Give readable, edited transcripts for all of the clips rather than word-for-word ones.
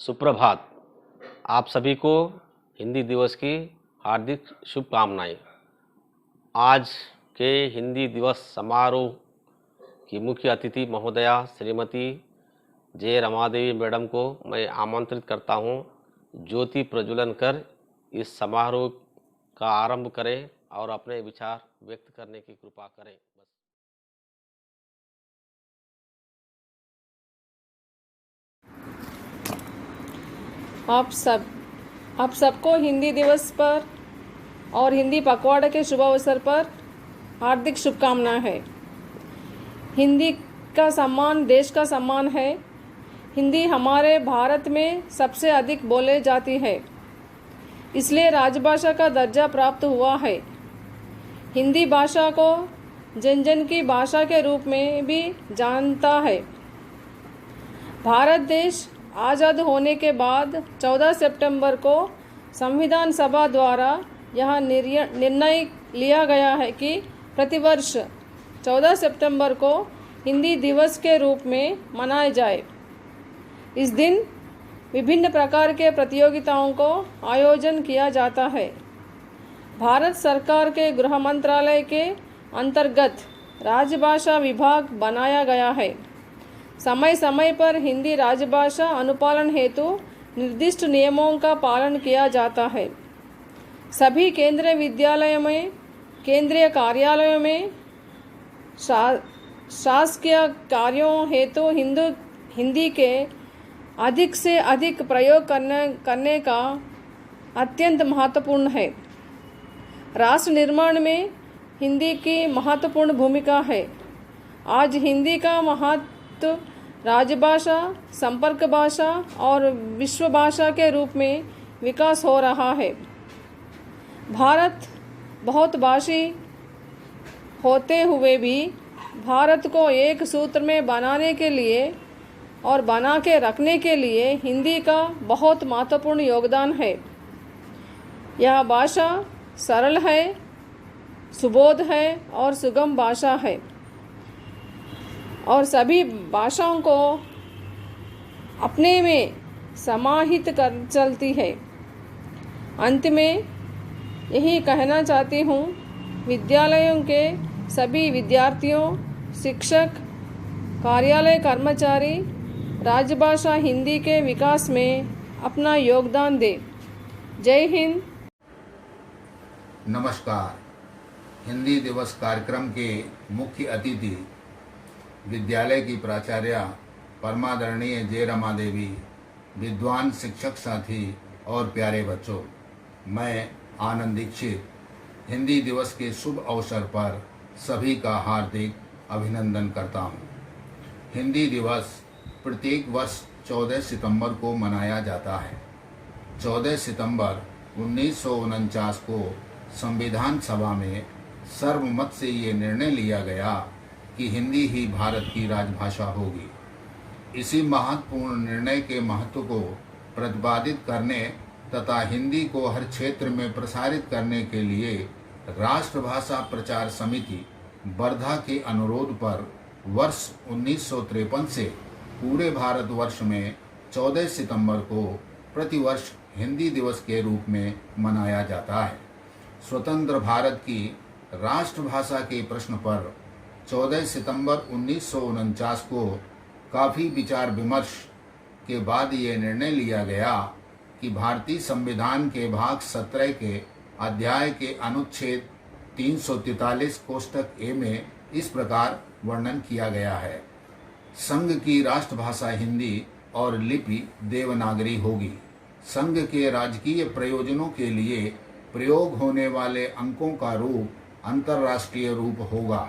सुप्रभात। आप सभी को हिंदी दिवस की हार्दिक शुभकामनाएं। आज के हिंदी दिवस समारोह की मुख्य अतिथि महोदया श्रीमती जे रमादेवी मैडम को मैं आमंत्रित करता हूं, ज्योति प्रज्वलन कर इस समारोह का आरंभ करें और अपने विचार व्यक्त करने की कृपा करें। आप सबको हिंदी दिवस पर और हिंदी पखवाड़े के शुभ अवसर पर हार्दिक शुभकामनाएं है। हिंदी का सम्मान देश का सम्मान है। हिंदी हमारे भारत में सबसे अधिक बोले जाती है, इसलिए राजभाषा का दर्जा प्राप्त हुआ है। हिंदी भाषा को जन जन की भाषा के रूप में भी जानता है। भारत देश आज़ाद होने के बाद 14 सितंबर को संविधान सभा द्वारा यह निर्णय लिया गया है कि प्रतिवर्ष 14 सितंबर को हिंदी दिवस के रूप में मनाया जाए। इस दिन विभिन्न प्रकार के प्रतियोगिताओं को आयोजन किया जाता है। भारत सरकार के गृह मंत्रालय के अंतर्गत राजभाषा विभाग बनाया गया है। समय समय पर हिंदी राजभाषा अनुपालन हेतु निर्दिष्ट नियमों का पालन किया जाता है। सभी केंद्रीय विद्यालयों में, केंद्रीय कार्यालयों में, शासकीय कार्यों हेतु हिंदी के अधिक से अधिक प्रयोग करने का अत्यंत महत्वपूर्ण है। राष्ट्र निर्माण में हिंदी की महत्वपूर्ण भूमिका है। आज हिंदी का महत्व राजभाषा, संपर्क भाषा और विश्व भाषा के रूप में विकास हो रहा है। भारत बहुत भाषी होते हुए भी भारत को एक सूत्र में बनाने के लिए और बना के रखने के लिए हिंदी का बहुत महत्वपूर्ण योगदान है। यह भाषा सरल है, सुबोध है और सुगम भाषा है और सभी भाषाओं को अपने में समाहित कर चलती है। अंत में यही कहना चाहती हूँ, विद्यालयों के सभी विद्यार्थियों, शिक्षक, कार्यालय कर्मचारी राजभाषा हिंदी के विकास में अपना योगदान दें। जय हिंद। नमस्कार। हिंदी दिवस कार्यक्रम के मुख्य अतिथि विद्यालय की प्राचार्य परमादरणीय जे रमादेवी, विद्वान शिक्षक साथी और प्यारे बच्चों, मैं आनंद दीक्षित हिंदी दिवस के शुभ अवसर पर सभी का हार्दिक अभिनंदन करता हूँ। हिंदी दिवस प्रत्येक वर्ष 14 सितंबर को मनाया जाता है। 14 सितंबर 1949 को संविधान सभा में सर्वमत से ये निर्णय लिया गया कि हिंदी ही भारत की राजभाषा होगी। इसी महत्वपूर्ण निर्णय के महत्व को प्रतिपादित करने तथा हिंदी को हर क्षेत्र में प्रसारित करने के लिए राष्ट्रभाषा प्रचार समिति वर्धा के अनुरोध पर वर्ष 1953 से पूरे भारतवर्ष में 14 सितंबर को प्रतिवर्ष हिंदी दिवस के रूप में मनाया जाता है। स्वतंत्र भारत की राष्ट्रभाषा के प्रश्न पर 14 सितंबर 1949 को काफ़ी विचार विमर्श के बाद ये निर्णय लिया गया कि भारतीय संविधान के भाग 17 के अध्याय के अनुच्छेद 343 कोष्टक ए में इस प्रकार वर्णन किया गया है। संघ की राष्ट्रभाषा हिंदी और लिपि देवनागरी होगी। संघ के राजकीय प्रयोजनों के लिए प्रयोग होने वाले अंकों का रूप अंतर्राष्ट्रीय रूप होगा।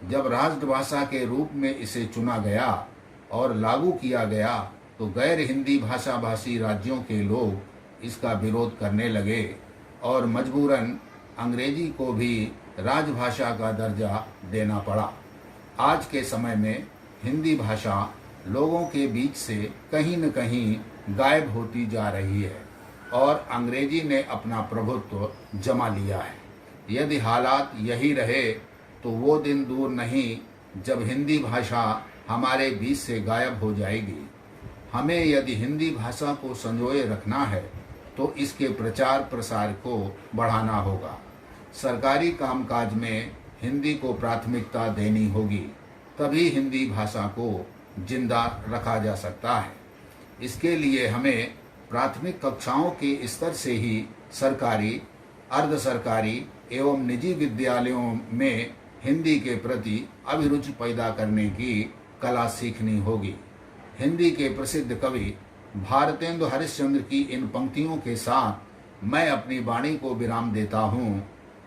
जब राष्ट्रभाषा के रूप में इसे चुना गया और लागू किया गया तो गैर हिंदी भाषा भाषी राज्यों के लोग इसका विरोध करने लगे और मजबूरन अंग्रेजी को भी राजभाषा का दर्जा देना पड़ा। आज के समय में हिंदी भाषा लोगों के बीच से कहीं न कहीं गायब होती जा रही है और अंग्रेजी ने अपना प्रभुत्व जमा लिया है। यदि हालात यही रहे तो वो दिन दूर नहीं जब हिंदी भाषा हमारे बीच से गायब हो जाएगी। हमें यदि हिंदी भाषा को संजोए रखना है तो इसके प्रचार प्रसार को बढ़ाना होगा। सरकारी कामकाज में हिंदी को प्राथमिकता देनी होगी, तभी हिंदी भाषा को जिंदा रखा जा सकता है। इसके लिए हमें प्राथमिक कक्षाओं के स्तर से ही सरकारी, अर्ध सरकारी एवं निजी विद्यालयों में हिंदी के प्रति अभिरुचि पैदा करने की कला सीखनी होगी। हिंदी के प्रसिद्ध कवि भारतेंदु हरिश्चंद्र की इन पंक्तियों के साथ मैं अपनी वाणी को विराम देता हूँ।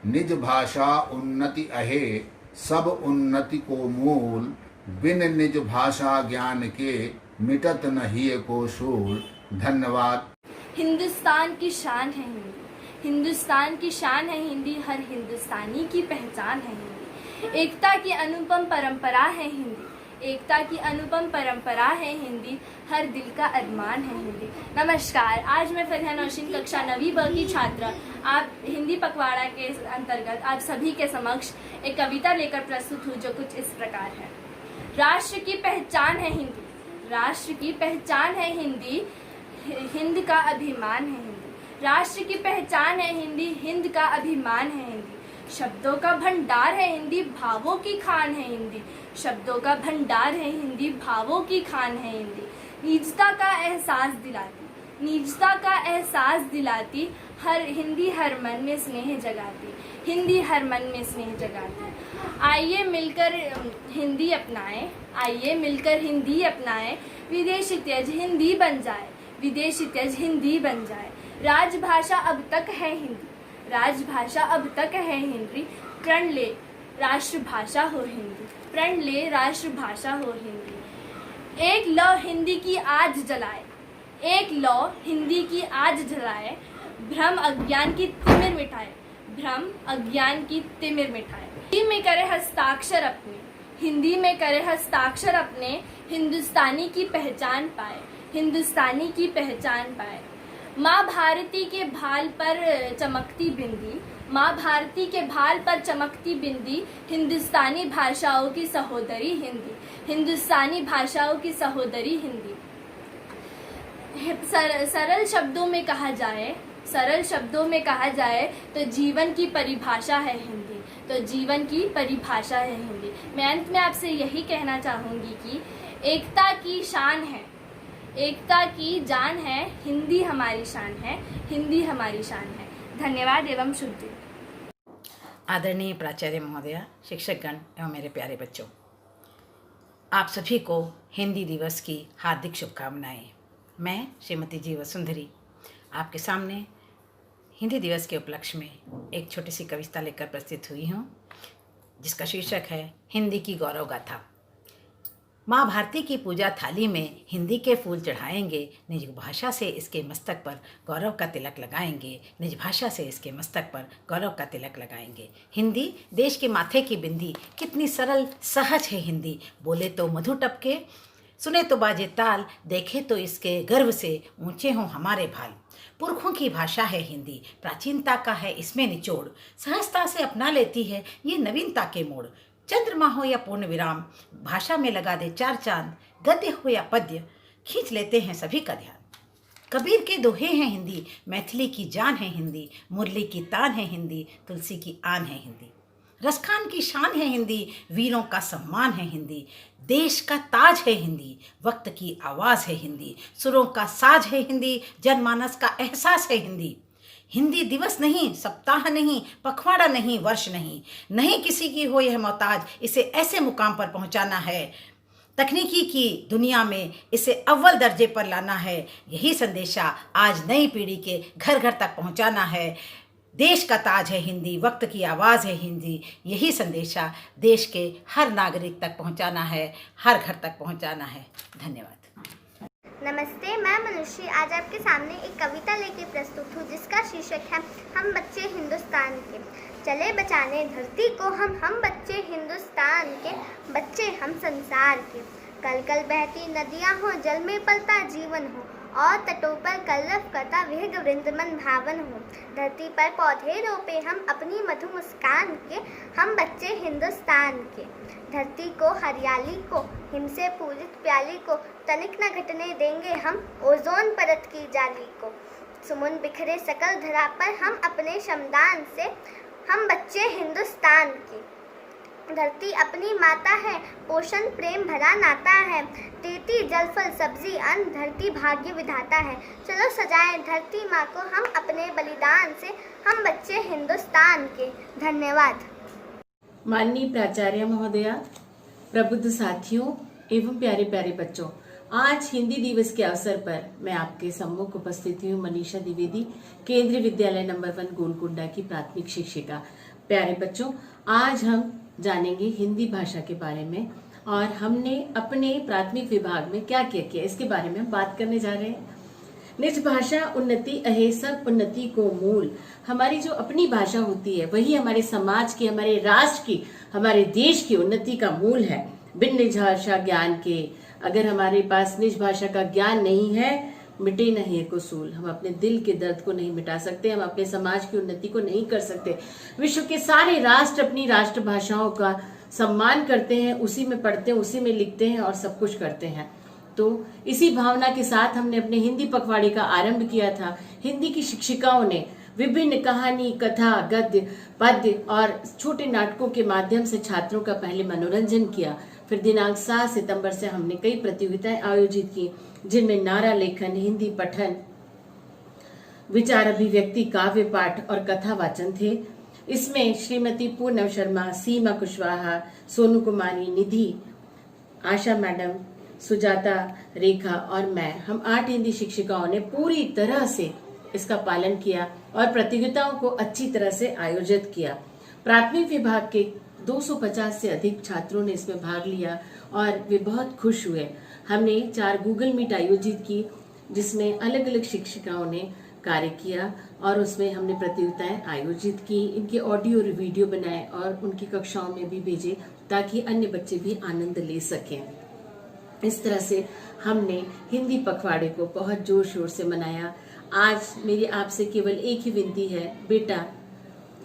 निज भाषा उन्नति अहे, सब उन्नति को मूल, बिन निज भाषा ज्ञान के मिटत नहीं को शूल। धन्यवाद। हिंदुस्तान की शान है हिंदी, हिंदुस्तान की शान है हिंदी, हर हिंदुस्तानी की पहचान है हिंदी। एकता की अनुपम परंपरा है हिंदी, एकता की अनुपम परंपरा है हिंदी, हर दिल का अरमान है हिंदी। नमस्कार, आज मैं फरिया नौशीन कक्षा 9वीं ब की छात्रा आप हिंदी पखवाड़ा के अंतर्गत आप सभी के समक्ष एक कविता लेकर प्रस्तुत हूँ जो कुछ इस प्रकार है। राष्ट्र की पहचान है हिंदी, राष्ट्र की पहचान है हिंदी, हिंद का अभिमान है हिंदी। राष्ट्र की पहचान है हिंदी, हिंद का अभिमान है हिंदी। शब्दों का भंडार है हिंदी, भावों की खान है हिंदी। शब्दों का भंडार है हिंदी, भावों की खान है हिंदी। नीचता का एहसास दिलाती, नीचता का एहसास दिलाती, हर हिंदी हर मन में स्नेह जगाती, हिंदी हर मन में स्नेह जगाती। आइए मिलकर हिंदी अपनाएं, आइए मिलकर हिंदी अपनाएं, विदेशी त्यज हिंदी बन जाए, विदेशी त्यज हिंदी बन जाए। राजभाषा अब तक है हिंदी, राजभाषा अब तक है हिंदी, प्रण ले राष्ट्रभाषा हो हिंदी, प्रण ले राष्ट्रभाषा हो हिंदी। एक लौ हिंदी की आज जलाए, एक लौ हिंदी की आज जलाए, भ्रम अज्ञान की तिमिर मिटाए, भ्रम अज्ञान की तिमिर मिटाए। हिंदी में करे हस्ताक्षर अपने, हिंदी में करे हस्ताक्षर अपने, हिंदुस्तानी की पहचान पाए, हिंदुस्तानी की पहचान पाए। माँ भारती के भाल पर चमकती बिंदी, माँ भारती के भाल पर चमकती बिंदी, हिंदुस्तानी भाषाओं की सहोदरी हिंदी, हिंदुस्तानी भाषाओं की सहोदरी हिंदी। सरल शब्दों में कहा जाए, सरल शब्दों में कहा जाए तो जीवन की परिभाषा है हिंदी, तो जीवन की परिभाषा है हिंदी। मैं अंत में आपसे यही कहना चाहूँगी कि एकता की शान है, एकता की जान है, हिंदी हमारी शान है, हिंदी हमारी शान है। धन्यवाद एवं शुभ दिन। आदरणीय प्राचार्य महोदया, शिक्षकगण एवं मेरे प्यारे बच्चों, आप सभी को हिंदी दिवस की हार्दिक शुभकामनाएं। मैं श्रीमती जी वसुंधरी आपके सामने हिंदी दिवस के उपलक्ष्य में एक छोटी सी कविता लेकर प्रस्तुत हुई हूँ, जिसका शीर्षक है हिंदी की गौरव गाथा। माँ भारती की पूजा थाली में हिंदी के फूल चढ़ाएंगे, निज भाषा से इसके मस्तक पर गौरव का तिलक लगाएंगे, निज भाषा से इसके मस्तक पर गौरव का तिलक लगाएंगे। हिंदी देश के माथे की बिंदी, कितनी सरल सहज है हिंदी, बोले तो मधु टपके, सुने तो बाजे ताल, देखे तो इसके गर्व से ऊंचे हों हमारे भाल। पुरखों की भाषा है हिंदी, प्राचीनता का है इसमें निचोड़, सहजता से अपना लेती है ये नवीनता के मोड़। चंद्रमा हो या पूर्ण विराम, भाषा में लगा दे चार चांद, गद्य हो या पद्य, खींच लेते हैं सभी का ध्यान। कबीर के दोहे हैं हिंदी, मैथिली की जान है हिंदी, मुरली की तान है हिंदी, तुलसी की आन है हिंदी। रसखान की शान है हिंदी, वीरों का सम्मान है हिंदी, देश का ताज है हिंदी, वक्त की आवाज़ है हिंदी, सुरों का साज है हिंदी, जनमानस का एहसास है हिंदी। हिंदी दिवस नहीं, सप्ताह नहीं, पखवाड़ा नहीं, वर्ष नहीं, नहीं किसी की हो यह मोहताज, इसे ऐसे मुकाम पर पहुंचाना है, तकनीकी की दुनिया में इसे अव्वल दर्जे पर लाना है। यही संदेशा आज नई पीढ़ी के घर घर तक पहुंचाना है। देश का ताज है हिंदी, वक्त की आवाज़ है हिंदी, यही संदेशा देश के हर नागरिक तक पहुंचाना है, हर घर तक पहुंचाना है। धन्यवाद। नमस्ते, मैं मनुष्य आज आपके सामने एक कविता लेके प्रस्तुत हूँ जिसका शीर्षक है हम बच्चे हिंदुस्तान के। चले बचाने धरती को हम बच्चे हिंदुस्तान के, बच्चे हम संसार के। कल कल बहती नदियाँ हो, जल में पलता जीवन हो, और तटों पर कलरव करता विहग वृंद मन भावन हो। धरती पर पौधे रोपे हम अपनी मधु मुस्कान के, हम बच्चे हिंदुस्तान के। धरती को हरियाली को, हिम से पूरित प्याली को, तनिक न घटने देंगे हम ओजोन परत की जाली को। सुमन बिखरे सकल धरा पर हम अपने श्रमदान से, हम बच्चे हिंदुस्तान के। धरती अपनी माता है, पोषण प्रेम भरा नाता है, देती जल फल सब्जी अन्न, धरती भाग्य विधाता है। चलो सजाएं धरती माँ को हम अपने बलिदान से, हम बच्चे हिंदुस्तान के। धन्यवाद। माननीय प्राचार्य महोदया, प्रबुद्ध साथियों एवं प्यारे प्यारे बच्चों, आज हिंदी दिवस के अवसर पर मैं आपके सम्मुख उपस्थित हूँ मनीषा द्विवेदी, केंद्रीय विद्यालय नंबर 1 गोलकुंडा की प्राथमिक शिक्षिका। प्यारे बच्चों, आज हम जानेंगे हिंदी भाषा के बारे में और हमने अपने प्राथमिक विभाग में क्या क्या किया इसके बारे में हम बात करने जा रहे हैं। निज भाषा उन्नति अहे सब उन्नति को मूल। हमारी जो अपनी भाषा होती है वही हमारे समाज की, हमारे राष्ट्र की, हमारे देश की उन्नति का मूल है। बिन निज भाषा ज्ञान के, अगर हमारे पास निज भाषा का ज्ञान नहीं है, मिटे नहीं को सूल। हम अपने दिल के दर्द को नहीं मिटा सकते, हम अपने समाज की उन्नति को नहीं कर सकते। विश्व के सारे राष्ट्र अपनी राष्ट्रभाषाओं का सम्मान करते हैं, उसी में पढ़ते हैं, उसी में लिखते हैं और सब कुछ करते हैं। तो इसी भावना के साथ हमने अपने हिंदी पखवाड़े का आरंभ किया था। हिंदी की शिक्षिकाओं ने विभिन्न कहानी, कथा, गद्य, पद्य और छोटे नाटकों के माध्यम से छात्रों का पहले मनोरंजन किया। फिर दिनांक 7 सितंबर से हमने कई प्रतियोगिताएं आयोजित की, जिनमें नारा लेखन, हिंदी पठन, विचार अभिव्यक्ति, काव्य पाठ और कथा वाचन थे। इसमें श्रीमती पूनम शर्मा, सीमा कुशवाहा, सोनू कुमारी, निधि, आशा मैडम, सुजाता, रेखा और मैं, हम 8 हिंदी शिक्षिकाओं ने पूरी तरह से इसका पालन किया और प्रतियोगिताओं को अच्छी तरह से आयोजित किया। प्राथमिक विभाग के 250 से अधिक छात्रों ने इसमें भाग लिया और वे बहुत खुश हुए। हमने 4 गूगल मीट आयोजित की, जिसमें अलग अलग शिक्षिकाओं ने कार्य किया और उसमें हमने प्रतियोगिताएं आयोजित की, इनके ऑडियो और वीडियो बनाए और उनकी कक्षाओं में भी भेजे ताकि अन्य बच्चे भी आनंद ले सकें। इस तरह से हमने हिंदी पखवाड़े को बहुत जोर शोर से मनाया। आज मेरी आपसे केवल एक ही विनती है, बेटा,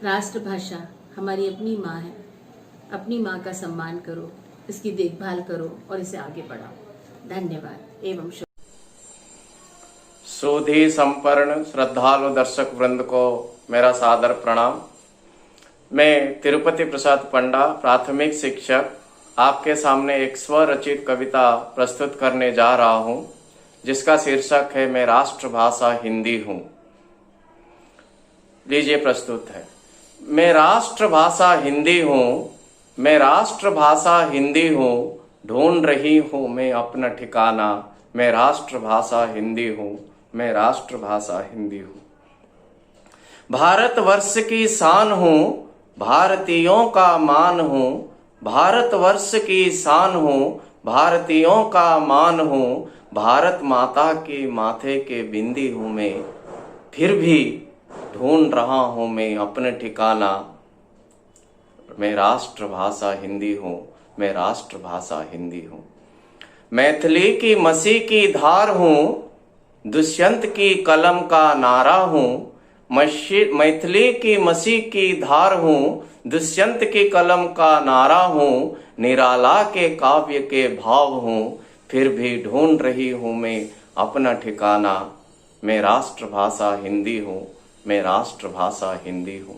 राष्ट्रभाषा हमारी अपनी माँ है, अपनी माँ का सम्मान करो, इसकी देखभाल करो और इसे आगे बढ़ाओ। धन्यवाद एवं शुभ। सुधी संपन्न श्रद्धालु दर्शक वृंद को मेरा सादर प्रणाम। मैं तिरुपति प्रसाद पंडा, प्राथमिक शिक्षक, आपके सामने एक स्वरचित कविता प्रस्तुत करने जा रहा हूं, जिसका शीर्षक है मैं राष्ट्रभाषा हिंदी हूं। लीजिए प्रस्तुत है। मैं राष्ट्रभाषा हिंदी हूं, मैं राष्ट्रभाषा हिंदी हूं, ढूंढ रही हूं मैं अपना ठिकाना। मैं राष्ट्रभाषा हिंदी हूं, मैं राष्ट्रभाषा हिंदी हूं। भारतवर्ष की शान हूं, भारतीयों का मान हूं, भारतवर्ष की शान हूं, भारतीयों का मान हूं, भारत माता के माथे के बिंदी हूं मैं, फिर भी ढूंढ रहा हूं मैं अपने ठिकाना। मैं राष्ट्रभाषा हिंदी हूं, मैं राष्ट्रभाषा हिंदी हूं। मैथिली की मसी की धार हूं, दुष्यंत की कलम का नारा हूं। मैथिली की मसी की धार हूं, दुष्यंत की कलम का नारा हूं। निराला के काव्य के भाव हूं, फिर भी ढूंढ रही हूं मैं अपना ठिकाना। मैं राष्ट्रभाषा हिंदी हूं, मैं राष्ट्रभाषा हिंदी हूं।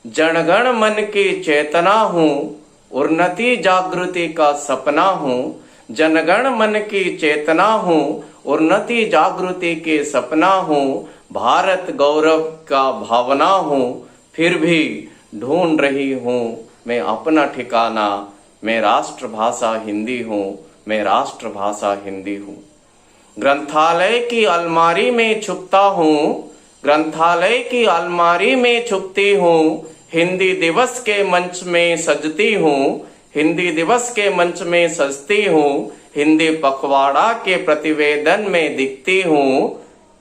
जनगण मन की चेतना हूं, उन्नति जागृति का सपना हूं। जनगण मन की चेतना हूं, उन्नति जागृति के सपना हूं। भारत गौरव का भावना हूं, फिर भी ढूंढ रही हूं मैं अपना ठिकाना। मैं राष्ट्रभाषा हिंदी हूं, मैं राष्ट्रभाषा हिंदी हूं। ग्रंथालय की अलमारी में छुपता हूं, ग्रंथालय की अलमारी में छुपती हूं। हिंदी दिवस के मंच में सजती हूं, हिंदी दिवस के मंच में सजती हूं। हिंदी पखवाड़ा के प्रतिवेदन में दिखती हूं,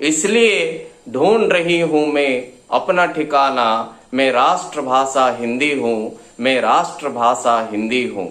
इसलिए ढूंढ रही हूं मैं अपना ठिकाना। मैं राष्ट्रभाषा हिंदी हूं, मैं राष्ट्रभाषा हिंदी हूं।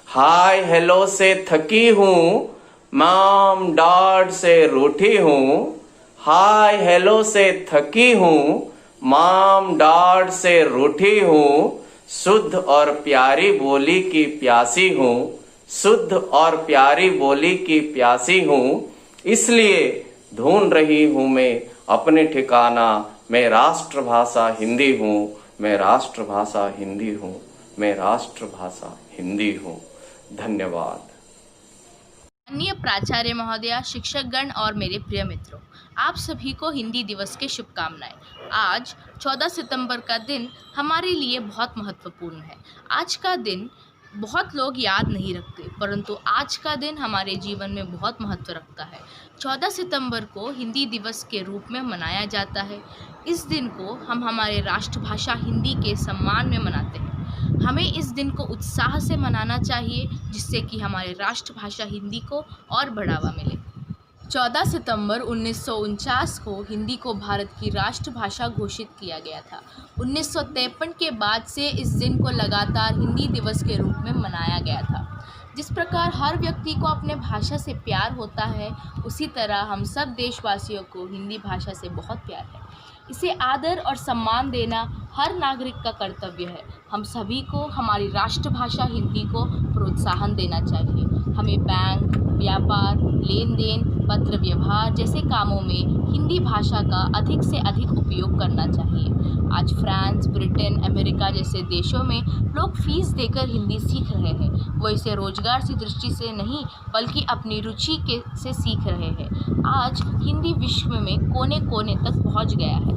हाय हेलो से थकी हूं, मॉम डैड से रूठी हूँ, हाय हेलो से थकी हूँ, मॉम डैड से रूठी हूँ, शुद्ध और प्यारी बोली की प्यासी हूँ, शुद्ध और प्यारी बोली की प्यासी हूँ, इसलिए ढूंढ रही हूँ मैं अपने ठिकाना, मैं राष्ट्रभाषा हिंदी हूँ, मैं राष्ट्रभाषा हिंदी हूँ, मैं राष्ट्रभाषा हिंदी हूँ। धन्यवाद। माननीय प्राचार्य महोदया, शिक्षकगण और मेरे प्रिय मित्रों, आप सभी को हिंदी दिवस की शुभकामनाएं। आज 14 सितंबर का दिन हमारे लिए बहुत महत्वपूर्ण है। आज का दिन बहुत लोग याद नहीं रखते, परंतु आज का दिन हमारे जीवन में बहुत महत्व रखता है। 14 सितंबर को हिंदी दिवस के रूप में मनाया जाता है। इस दिन को हम हमारे राष्ट्रभाषा हिंदी के सम्मान में मनाते हैं। हमें इस दिन को उत्साह से मनाना चाहिए, जिससे कि हमारे राष्ट्रभाषा हिंदी को और बढ़ावा मिले। 14 सितंबर 1949 को हिंदी को भारत की राष्ट्रभाषा घोषित किया गया था। 1953 के बाद से इस दिन को लगातार हिंदी दिवस के रूप में मनाया गया था। जिस प्रकार हर व्यक्ति को अपने भाषा से प्यार होता है, उसी तरह हम सब देशवासियों को हिंदी भाषा से बहुत प्यार है। इसे आदर और सम्मान देना हर नागरिक का कर्तव्य है। हम सभी को हमारी राष्ट्रभाषा हिंदी को प्रोत्साहन देना चाहिए। हमें बैंक, व्यापार, लेन देन, पत्र व्यवहार जैसे कामों में हिंदी भाषा का अधिक से अधिक उपयोग करना चाहिए। आज फ्रांस, ब्रिटेन, अमेरिका जैसे देशों में लोग फीस देकर हिंदी सीख रहे हैं। वो इसे रोजगार की दृष्टि से नहीं, बल्कि अपनी रुचि से सीख रहे हैं। आज हिंदी विश्व में कोने कोने तक पहुंच गया है।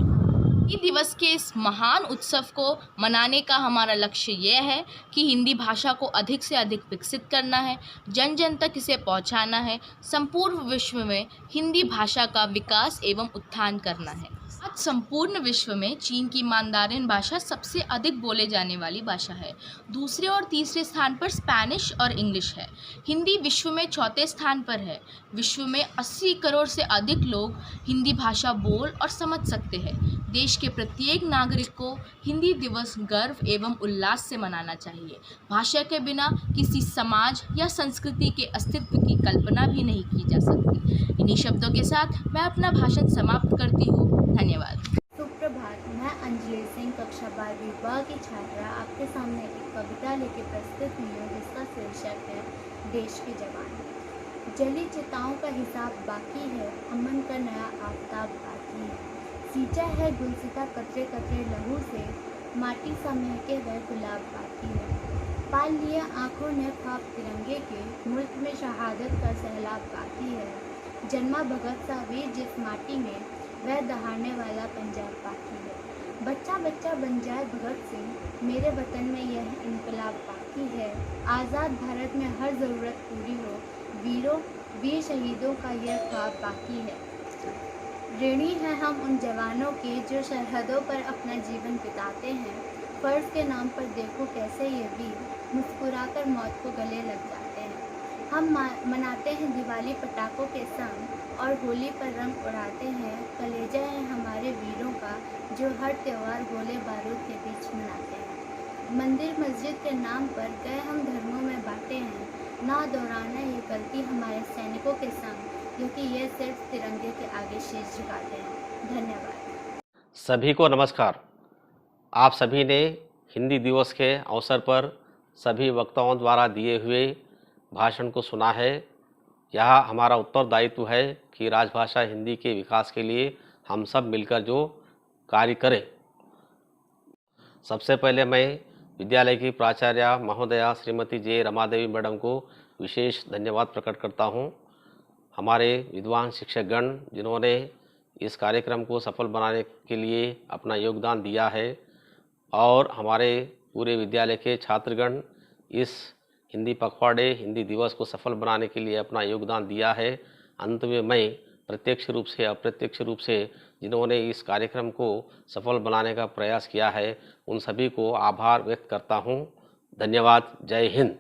हिंदी दिवस के इस महान उत्सव को मनाने का हमारा लक्ष्य यह है कि हिंदी भाषा को अधिक से अधिक विकसित करना है, जन जन तक इसे पहुंचाना है, संपूर्ण विश्व में हिंदी भाषा का विकास एवं उत्थान करना है। आज संपूर्ण विश्व में चीन की मांदारिन भाषा सबसे अधिक बोले जाने वाली भाषा है। दूसरे और तीसरे स्थान पर स्पेनिश और इंग्लिश है। हिंदी विश्व में चौथे स्थान पर है। विश्व में 80 करोड़ से अधिक लोग हिंदी भाषा बोल और समझ सकते हैं। देश के प्रत्येक नागरिक को हिंदी दिवस गर्व एवं उल्लास से मनाना चाहिए। भाषा के बिना किसी समाज या संस्कृति के अस्तित्व की कल्पना भी नहीं की जा सकती। इन्हीं शब्दों के साथ मैं अपना भाषण समाप्त करती हूँ। धन्यवाद। सुप्रभात, मैं अंजलि सिंह कक्षा 12वीं ब की छात्रा आपके सामने एक कविता लेकर प्रस्तुत हुई हूँ, जिसका शीर्षक है देश के जवान। जली चिताओं का हिसाब बाकी है, अमन का नया आफताब बाकी है। सींचा है गुलसिता कतरे कतरे लहू से, माटी सा महके वह गुलाब बाकी है। पाल लिया आँखों ने ख्वाब तिरंगे के, मुल्क में शहादत का सैलाब बाकी है। जन्मा भगत सा वीर जिस माटी में, वह दहाड़ने वाला पंजाब बाकी है। बच्चा बच्चा बन जाए भगत सिंह, मेरे वतन में यह इनकलाब बाकी है। आज़ाद भारत में हर ज़रूरत पूरी हो, वीर शहीदों का यह ख्वाब बाकी है। ऋणी हैं हम उन जवानों के जो सरहदों पर अपना जीवन बिताते हैं। फ़र्ज़ के नाम पर देखो कैसे ये वीर मुस्कुराकर मौत को गले लग जाते हैं। हम मनाते हैं दिवाली पटाखों के संग और होली पर रंग उड़ाते हैं। कलेजा है हमारे वीरों का जो हर त्यौहार गोले बारूद के बीच मनाते हैं। मंदिर मस्जिद के नाम पर गए हम धर्मों में बांटे हैं। ना दोहराना ये गलती हमारे सैनिकों के संग, क्योंकि ये सिर्फ तिरंगे के आगे शीश झुकाते हैं। धन्यवाद। सभी को नमस्कार। आप सभी ने हिंदी दिवस के अवसर पर सभी वक्ताओं द्वारा दिए हुए भाषण को सुना है। यह हमारा उत्तरदायित्व है कि राजभाषा हिंदी के विकास के लिए हम सब मिलकर जो कार्य करें। सबसे पहले मैं विद्यालय की प्राचार्य महोदया श्रीमती जे रमादेवी मैडम को विशेष धन्यवाद प्रकट करता हूं। हमारे विद्वान शिक्षकगण जिन्होंने इस कार्यक्रम को सफल बनाने के लिए अपना योगदान दिया है, और हमारे पूरे विद्यालय के छात्रगण इस हिंदी पखवाड़े, हिंदी दिवस को सफल बनाने के लिए अपना योगदान दिया है। अंत में मैं प्रत्यक्ष रूप से अप्रत्यक्ष रूप से जिन्होंने इस कार्यक्रम को सफल बनाने का प्रयास किया है, उन सभी को आभार व्यक्त करता हूं। धन्यवाद। जय हिंद।